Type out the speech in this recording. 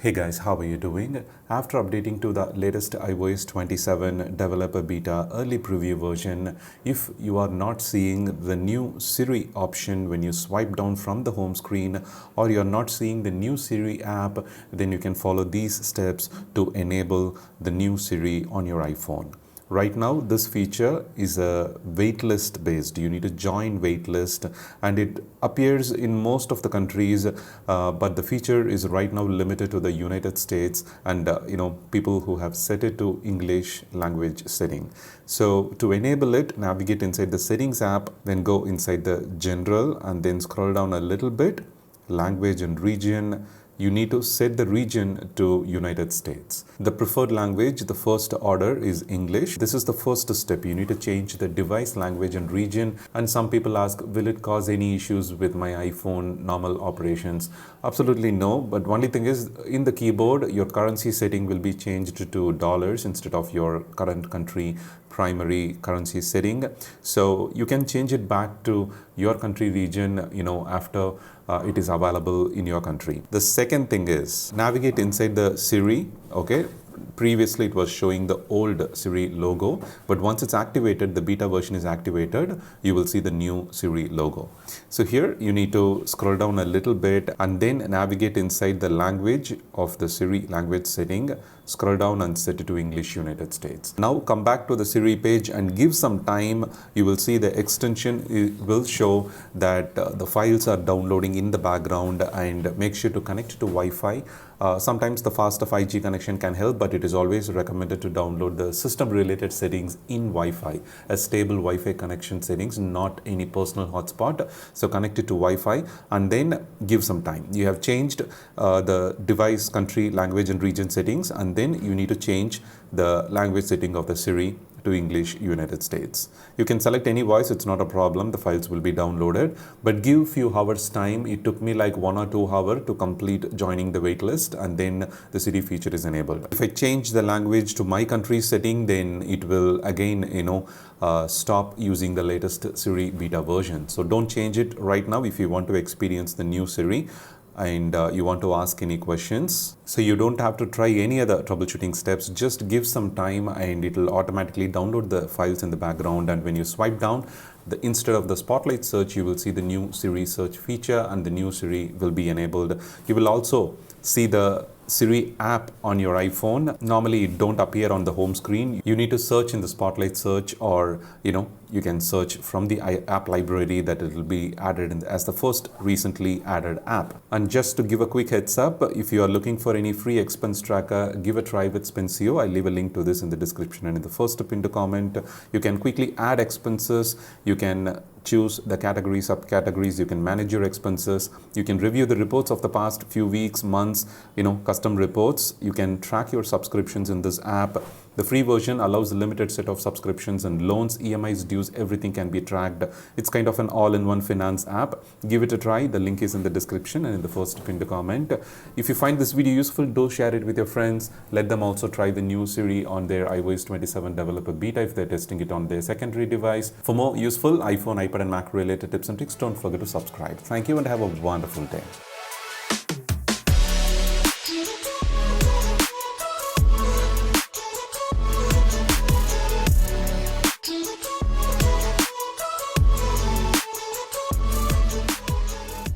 Hey guys, how are you doing? After updating to the latest iOS 27 developer beta early preview version, if you are not seeing the new Siri option when you swipe down from the home screen, or you're not seeing the new Siri app, then you can follow these steps to enable the new Siri on your iPhone. Right now, this feature is a waitlist based. You need to join waitlist, and it appears in most of the countries, but the feature is right now limited to the United States and people who have set it to English language setting. So to enable it, navigate inside the settings app, then go inside the general and then scroll down a little bit, language and region. You need to set the region to United States. The preferred language, the first order is English. This is the first step. You need to change the device language and region. And some people ask, will it cause any issues with my iPhone normal operations? Absolutely no. But only thing is, in the keyboard, your currency setting will be changed to dollars instead of your current country primary currency setting. So you can change it back to your country region, after it is available in your country. The second thing is navigate inside the Siri. Okay. Previously, it was showing the old Siri logo, but once it's activated, the beta version is activated, you will see the new Siri logo. So here you need to scroll down a little bit and then navigate inside the language of the Siri language setting. Scroll down and set it to English United States. Now come back to the Siri page and give some time. You will see the extension will show that the files are downloading in the background, and make sure to connect to Wi-Fi. Sometimes the faster 5G connection can help, but it is always recommended to download the system related settings in Wi-Fi, a stable Wi-Fi connection settings, not any personal hotspot. So connect it to Wi-Fi and then give some time. You have changed the device, country, language and region settings, and then you need to change the language setting of the Siri to English United States. You can select any voice, it's not a problem, the files will be downloaded, but give few hours time. It took me like 1 or 2 hours to complete joining the waitlist, and then the Siri feature is enabled. If I change the language to my country setting, then it will again stop using the latest Siri beta version. So don't change it right now if you want to experience the new Siri and you want to ask any questions. So you don't have to try any other troubleshooting steps. Just give some time and it will automatically download the files in the background. And when you swipe down, instead of the spotlight search, you will see the new Siri search feature and the new Siri will be enabled. You will also see the Siri app on your iPhone. Normally it don't appear on the home screen. You need to search in the spotlight search, or you can search from the app library that it will be added as the first recently added app. And just to give a quick heads up, if you are looking for any free expense tracker, give a try with Spensio. I leave a link to this in the description and in the first pinned comment. You can quickly add expenses. You can choose the categories, subcategories. You can manage your expenses. You can review the reports of the past few weeks, months, custom reports. You can track your subscriptions in this app. The free version allows a limited set of subscriptions and loans, EMIs, dues, everything can be tracked. It's kind of an all-in-one finance app. Give it a try. The link is in the description and in the first pinned comment. If you find this video useful, do share it with your friends. Let them also try the new Siri on their iOS 27 developer beta if they're testing it on their secondary device. For more useful iPhone, iPad and Mac related tips and tricks, don't forget to subscribe. Thank you and have a wonderful day.